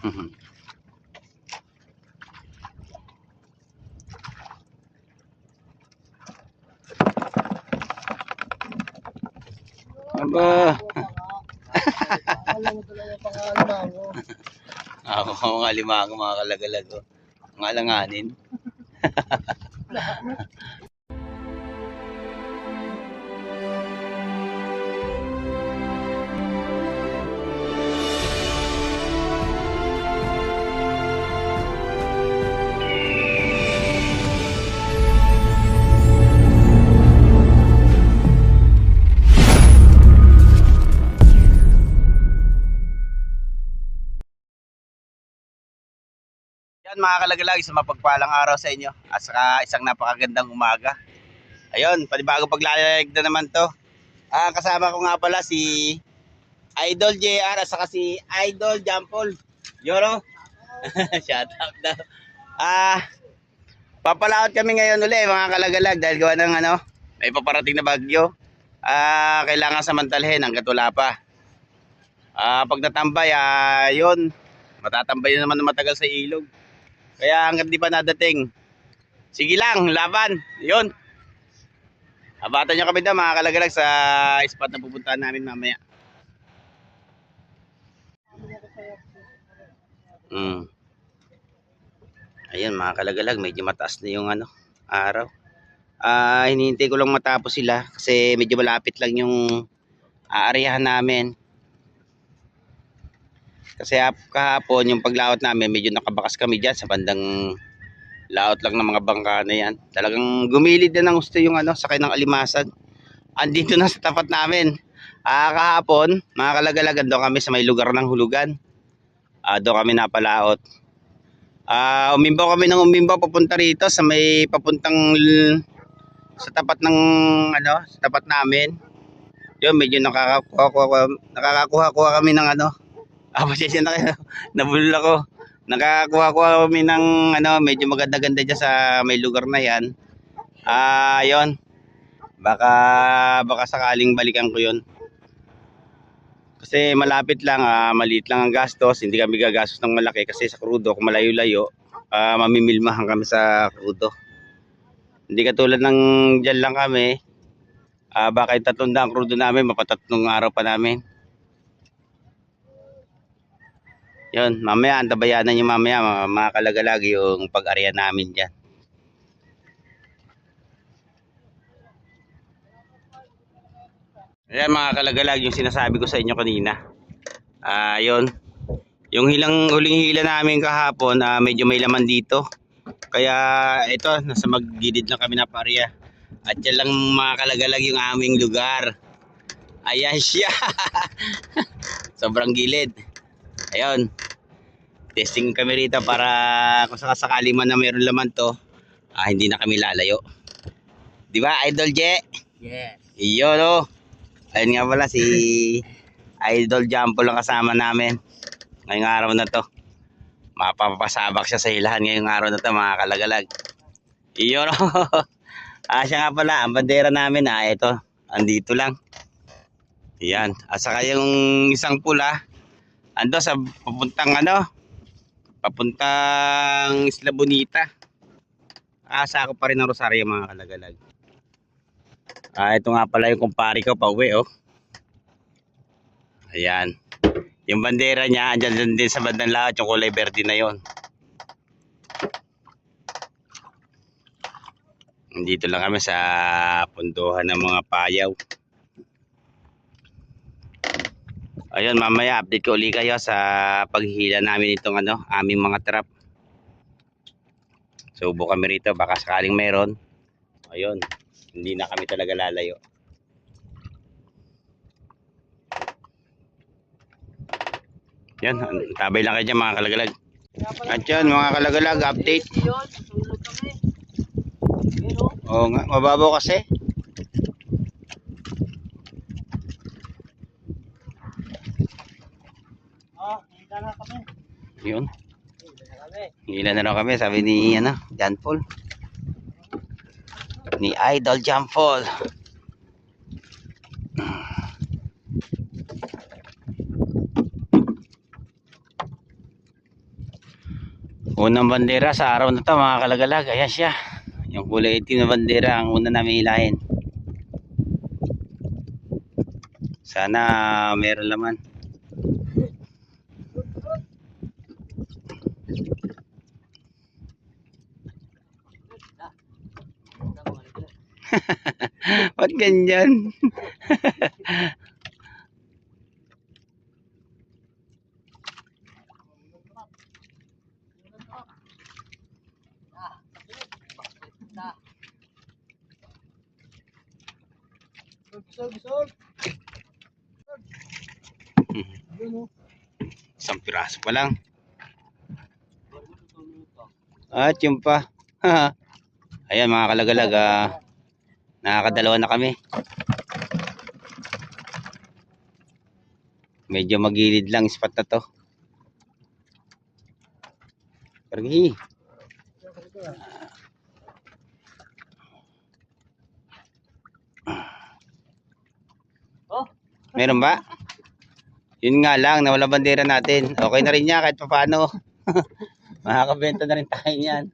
Aba. Ako mga limango, mga kalagalag. Mga alanganin. Yan mga kalagalag, isang mapagpalang araw sa inyo at saka isang napakagandang umaga. Ayun, panibagong paglalayag na naman to. Kasama ko nga pala si Idol JR at saka si Idol Jampol. Yoro. Shout out daw. Papalaot kami ngayon uli mga kalagalag dahil gawa ng may paparating na bagyo. Kailangan samantalhin hanggat wala pa. Pag natambay, yun, matatambay na naman na matagal sa ilog. Kaya hanggat di pa nadating, sige lang, laban. Yun. Abatan nyo kami daw mga kalagalag sa spot na pupuntahan namin mamaya. Ayun mga kalagalag, medyo mataas na yung araw. Hinihintay ko lang matapos sila kasi medyo malapit lang yung aaryahan namin. Kasi kahapon yung paglaot namin medyo nakabakas kami dyan sa bandang laot lang ng mga bangka na yan. Talagang gumilid na ng gusto yung sakay ng alimasag. Andito na sa tapat namin. Kahapon mga kalagalagan doon kami sa may lugar ng hulugan. Doon kami napalaot. Umimbaw kami ng umimbaw papunta rito sa may papuntang sa tapat ng sa tapat namin. Yun medyo nakakakuha kami ng pasensya na kayo. Nabulol ako. Nakakuha kami ng medyo maganda-ganda dyan sa may lugar na yan. Yun. Baka sakaling balikan ko yun. Kasi malapit lang, maliit lang ang gastos. Hindi kami gagastos ng malaki kasi sa crudo, kung malayo-layo, mamimilmahan kami sa crudo. Hindi katulad ng dyan lang kami. Baka yung 300 crudo namin, mapatatlong araw pa namin. Yun, mamaya antabayanan nyo mamaya mga kalagalag yung pag-area namin dyan. Ayan mga kalagalag yung sinasabi ko sa inyo kanina. Yun. Yung huling hila namin kahapon, medyo may laman dito. Kaya ito, nasa maggilid lang kami na pareha. At yan lang mga kalagalag yung aming lugar. Ayan siya. Sobrang gilid. Ayun. Testing kami rito para kung sakasakali man na mayroon laman to, hindi na kami lalayo. Di ba, Idol Je? Yes. Iyo no. Ayun nga pala si Idol Jampol lang kasama namin ngayong araw na to. Mapapasabak siya sa hilahan ngayong araw na to mga kalagalag. Iyo no. Siya nga pala, ang bandera namin ito, andito lang. Yan. At saka yung isang pula, ando sa papuntang papuntang Isla Bonita. Sakop pa rin ng Rosario mga kalagalag. Ito nga pala yung kumpare ko pauwi Ayan. Yung bandera niya andyan din sa bandang lahat, yung kulay verde na yon. Dito lang kami sa punduhan ng mga payaw. Ayun, mamaya update ko ulit kayo sa paghihila namin itong aming mga trap. Subo kami rito, baka sakaling meron. Ayun, hindi na kami talaga lalayo. Yan, tabay lang kayo dyan mga kalagalag. At yan mga kalagalag, update. Oo nga, mababaw kasi. Yun. Hila na raw kami, sabi ni John Paul. Ni Idol John Paul. Unang bandera sa araw na to mga kalagalag. Ayan siya. Yung kulay itim na bandera ang una namin hilahin. Sana meron laman. Ba't ganyan? Isang piraso pa lang. At yun pa. Ayan mga kalagalag, nakakadalawa na kami. Medyo magilid lang spot na to. Pergi. Meron ba? Yun nga lang, nawala bandera natin. Okay na rin niya kahit pa paano. Makakabenta na rin tayo niyan.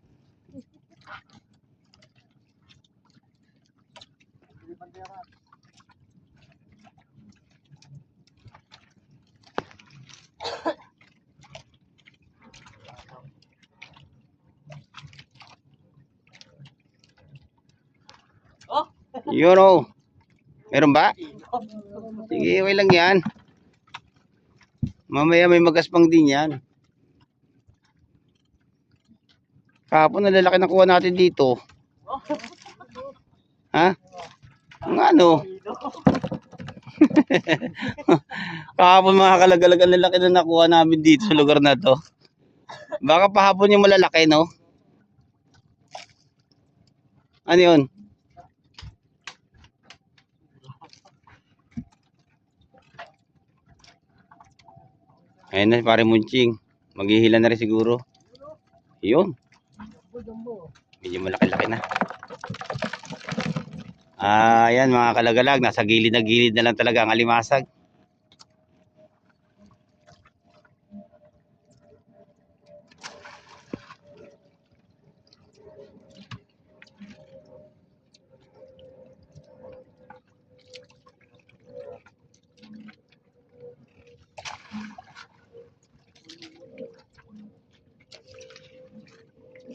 Yun o. Meron ba? Sige, okay lang yan. Mamaya may magaspang din yan. Kahapon nalalaki na kuha natin dito. Ha? Ang ano? Kahapon mga kalagalag ang lalaki na nakuha namin dito sa lugar na to. Baka pahapon yung malalaki, no? Ano yun? Ayun na, pare Munching. Maghihila na rin siguro. Yun. Medyo malaki-laki na. Ayan mga kalagalag. Nasa gilid na lang talaga ang alimasag.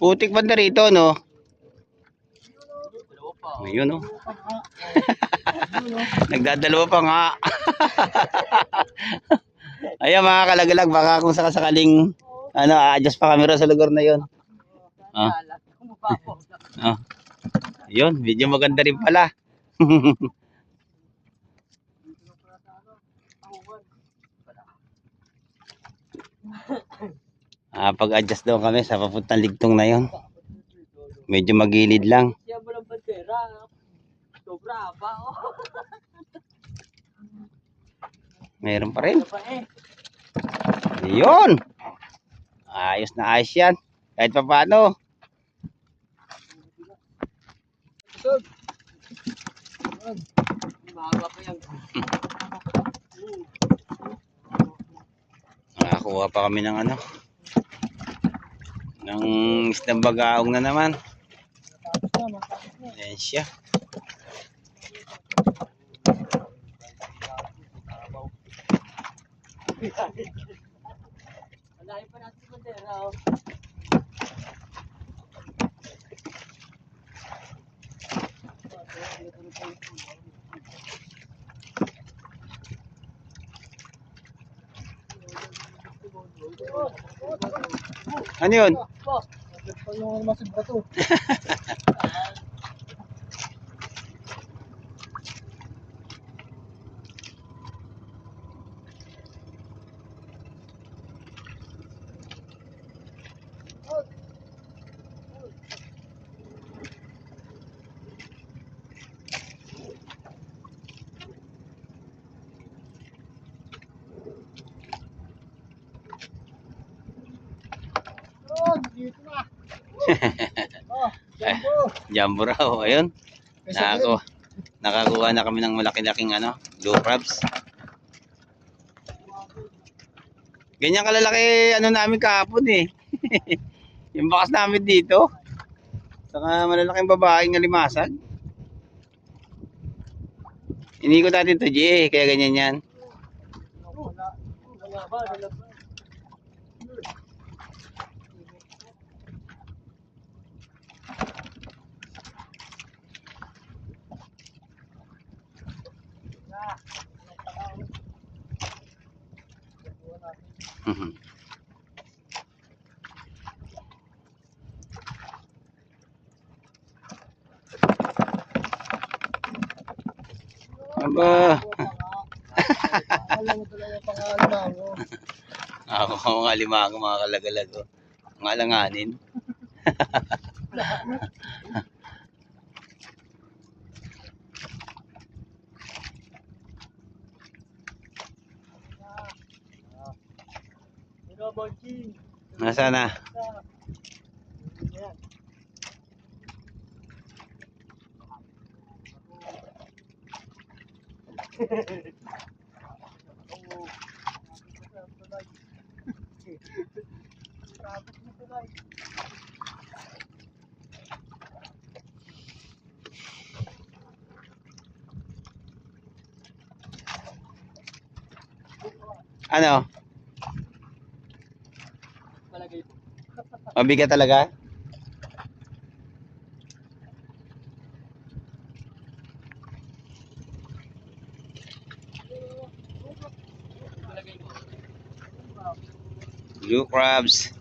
Putik banda rito, no? Ayun, no? Nagdadalawa pa nga. Ayan mga kalagalag, baka kung sakasakaling adjust pa camera sa lugar na yon. Yun, medyo maganda rin pala. Pag-adjust daw kami sa papuntang ligtong na yon. Medyo magilid lang. Meron pa rin. Yun. Ayos na ayos yan. Kahit pa paano. Nakakuha pa kami ng ng isdang bagaong na naman. Ayan siya. Alahin pa natin bandera. Ano yun? Jumbo raw, ayun. Nakakuha na kami ng malaki-laking blue crabs. Ganyan kalalaki namin kahapon eh. Yung bakas namin dito. Saka malalaking babaeng alimasag. Inikot natin to G, kaya ganyan yan. Aba. Mga limango, mga kalagalago. Mga alanganin. Nasa na? Ano? Mabigat talaga? Blue crabs.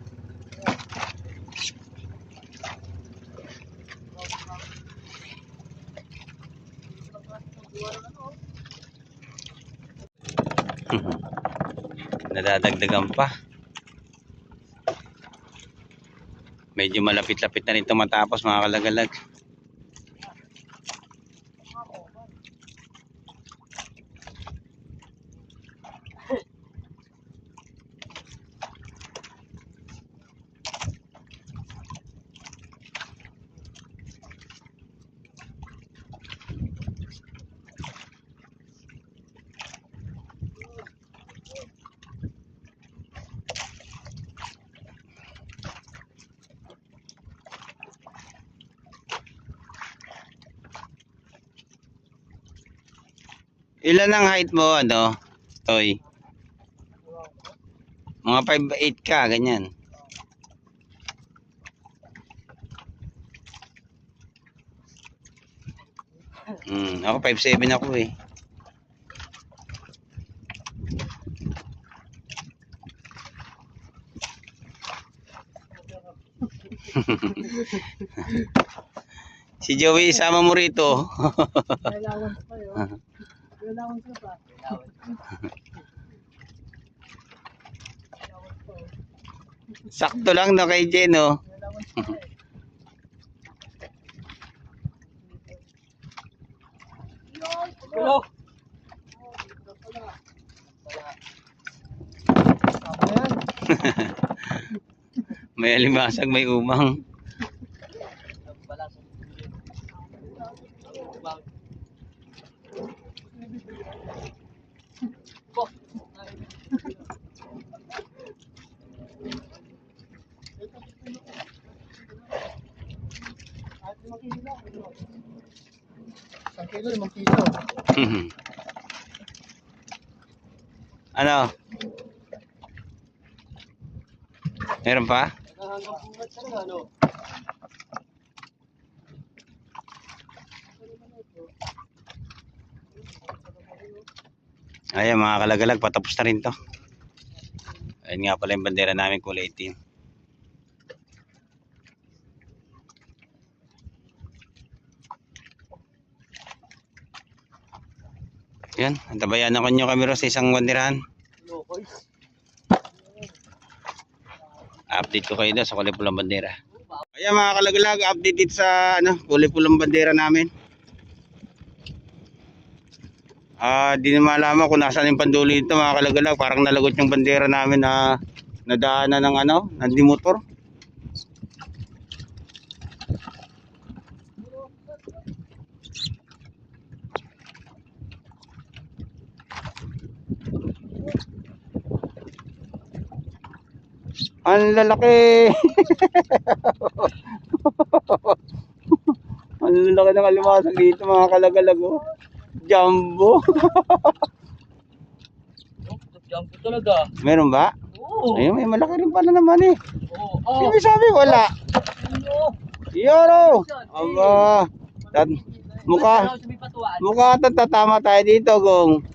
Nadadagdagan pa. Medyo malapit-lapit na rin ito matapos, mga kalagalag. Ilan ang height mo, ano, Toy? Mga 5'8" ka, ganyan. Ako 5'7" ako eh. Si Joey, isama mo rito. Kailangan pa yun. Kailangan pa. Sakto lang no kay Jen, no? Hello. May alimasag, may umang. Isang kilo, 5 piso. Ano? Meron pa? Ayan mga kalagalag, patapos na rin to. Ayan nga pala yung bandera namin, kulay itim. Yan, antabayan ako nyo kami sa isang banderahan. Update ko kayo doon sa kulay pulang bandera. Ayan mga kalagalag, update dito sa kulay pulang bandera namin. Di na malaman kung nasaan yung pandulo nito mga kalagalag. Parang nalagot yung bandera namin na nadaanan ng ng motor. Ang lalaki. Ang lalaki ng alimasag dito mga kalagalag oh. Jumbo. Jumbo talaga. Meron ba? Oo. Ayun, may malaki rin pala naman eh. Oo. Hindi sabi wala. Yoro. Aba. Mukha tatama tayo dito kung.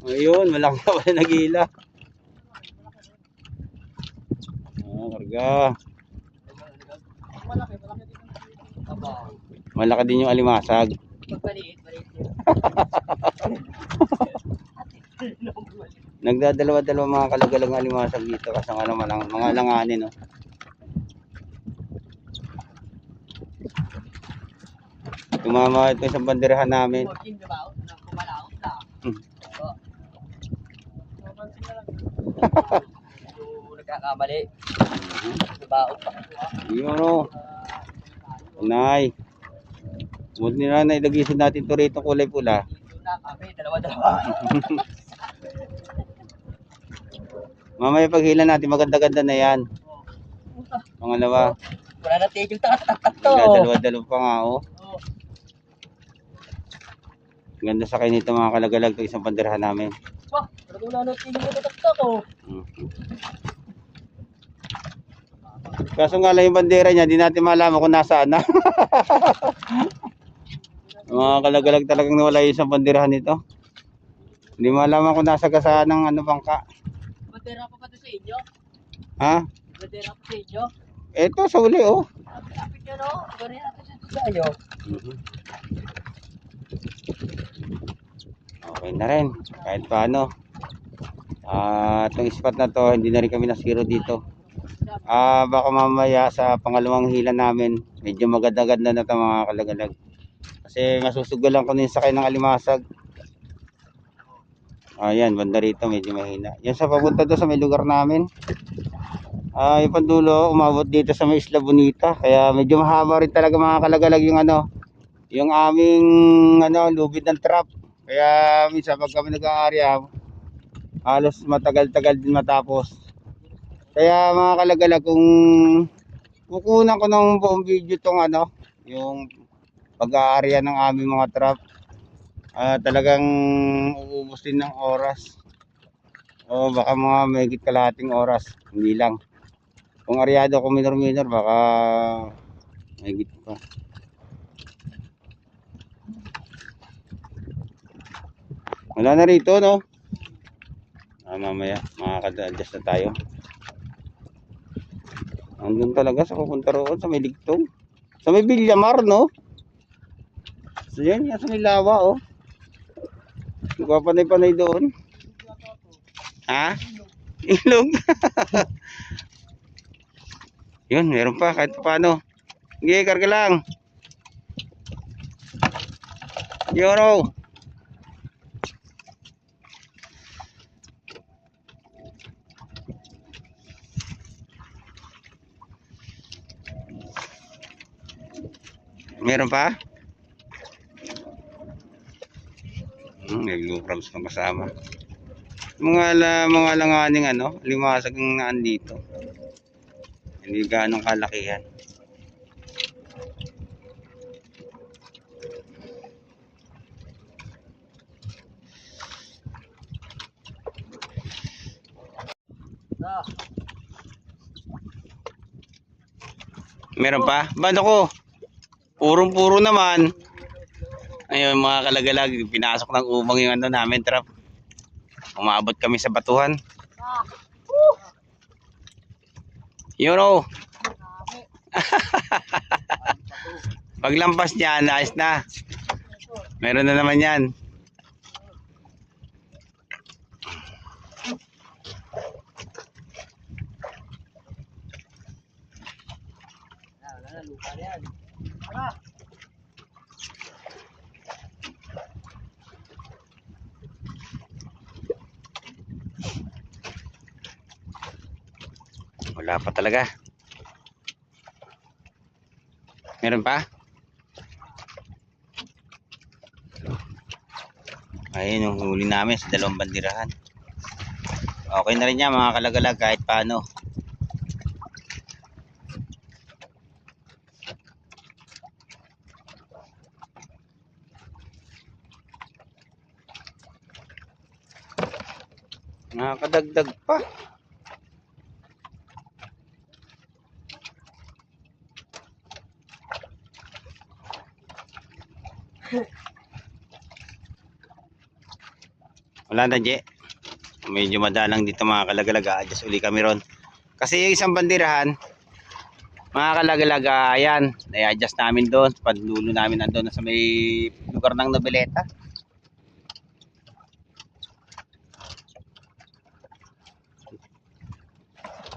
Ayun, malaki na pala nagila. Karga. Malaki din yung alimasag. Maliit. Nagdadalawa-dalawa mga kalagalang alimasag dito kasi nga naman ang mga langanin no. Tumama ito sa banderahan namin. Nagkakamali. Baot pa. Yun o. Unay. Huwag nila na ilagisin natin ito rito kulay pula. Dalawa-dalawa. Mamaya paghila natin maganda-ganda na yan. Pangalawa. Wala na tigil tatak to. Dalawa-dalawa pa nga oh. Ganda sa kayo nito mga kalagalag ito isang banderahan namin. Wah, wala na tigil tatak to. Kaso nga lang yung bandera niya, di natin malaman kung nasaan na. Mga kalagalag talagang nawala yung isang banderahan nito. Hindi malaman kung nasa gasaan ng ano bangka. Bandera pa to sa inyo? Ha? Bandera pa sa inyo? Ito sa uli oh. Kapit yan o. Bandera pa sa inyo. Okay na rin. Kahit paano. Itong spot na to, hindi na rin kami nasiro dito. Baka mamaya sa pangalawang hila namin, medyo maganda-ganda na ito mga kalagalag. Kasi masusugalan ko din sa kayo ng alimasag. Ayan, banda rito medyo mahina. Yan sa papunta doon sa may lugar namin. Yung pandulo, umabot dito sa may Isla Bonita. Kaya medyo mahaba rin talaga mga kalagalag yung ano, yung aming ano, lubid ng trap. Kaya minsan pag kami nag-aarya, halos matagal-tagal din matapos. Kaya mga kalagalag, kung kukunan ko ng buong video tong ano, yung pag-aarya ng aming mga trap, talagang uubos din ng oras. O baka mga mahigit kalahating oras, hindi lang. Kung aryado ko minor-minor, baka mahigit pa. Wala na rito no. Mamaya makaka-adjust na tayo. Andun talaga sa pupunta roon sa may Ligtong. Sa may Villamar no. So yan, sa may lawa oh. Nagpapanay-panay doon. Ha? Ilog. Yun, meron pa kahit paano. Sige, karga lang. Yoro. Meron pa? May blue crabs na kasama. Mga langaning ano, limasag ang naan dito. Hindi gaanong kalakihan. Meron pa? Bando ko. Purong-puro naman. Ayun mga kalagalag, pinasok ng ubang yung ano namin trap. Umabot kami sa batuhan. Yun o. Paglampas niya, nice na. Meron na naman yan. Wala pa talaga. Meron pa? Ayun yung huli namin sa dalawang bandirahan. Okay na rin yan mga kalagalag kahit paano. Nakakadagdag pa. Wala na, Je. Medyo madalang dito mga kalagalag. Adjust uli kami ron. Kasi yung isang bandirahan, mga kalagalag, ayan, i-adjust namin doon. Pandulo namin nandun sa may lugar ng Noveleta.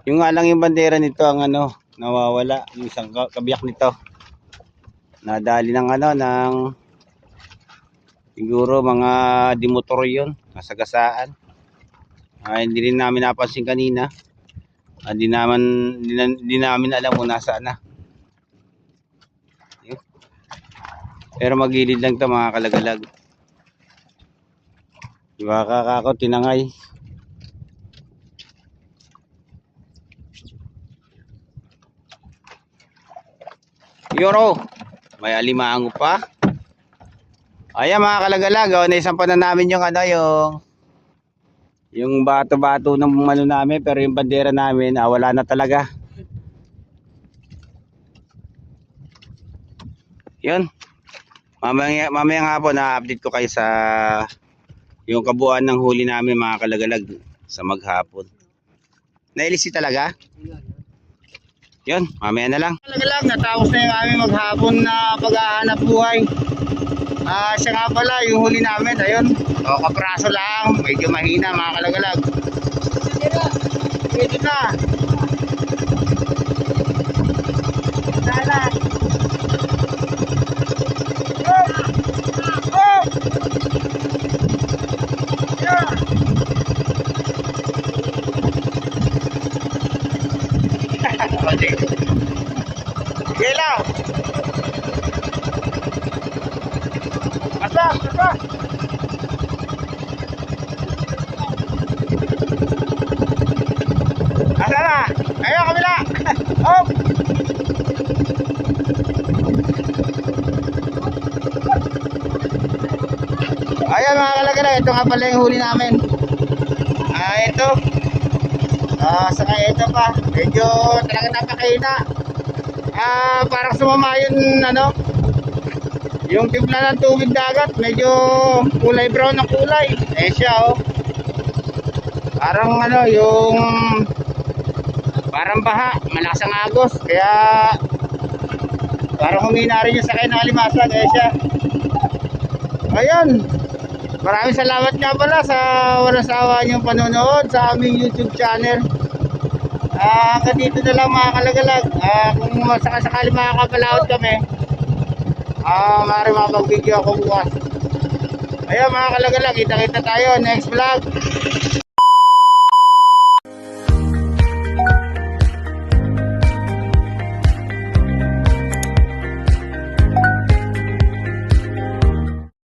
Yung nga lang yung bandera nito ang ano, nawawala. Yung isang kabiyak nito. Nadali ng ano, ng siguro mga dimotor yun. Nasagasaan. Hindi rin namin napansin kanina. Hindi namin alam kung nasaan na. Yun. Pero magilid lang to mga kalagalag. Diba kakako tinangay. Yoro, may alimango pa. Ayan mga kalagalag, naisan pa na namin yung ano, yung bato-bato ng ano namin, pero yung bandera namin, wala na talaga. Yun. Mamayang hapon na-update ko kayo sa yung kabuuan ng huli namin mga kalagalag sa maghapon. Nailisi talaga? Yun, mamaya na lang. Kalagalag, natapos na yung aming maghapon na paghahanap buhay. Siya nga pala, yung huli namin, ayun. Kapraso lang, medyo mahina mga kalagalag. Pwede na. Sana. Gela. Asa. Asa na? Ayo kabila. Hop. Ayan mga kalagalag, ito nga pala yung huli namin. Ito. Saka ito pa. Medyo talaga napakahina. Parang sumama yun ano. Yung timpla ng tubig dagat, medyo kulay brown ang kulay. Siya parang ano, yung parang baha, malakas ang agos. Kaya parang humina rin yung sakay ng alimasag. Siya. Ayun. Maraming salamat nga pala sa walang sawa niyong panonood sa aming YouTube channel. Hanggang dito na lang mga kalagalag. Kung sakasakali makakapalaot kami, maaaring mapag-video ako bukas. Ayun mga kalagalag, kita-kita tayo next vlog.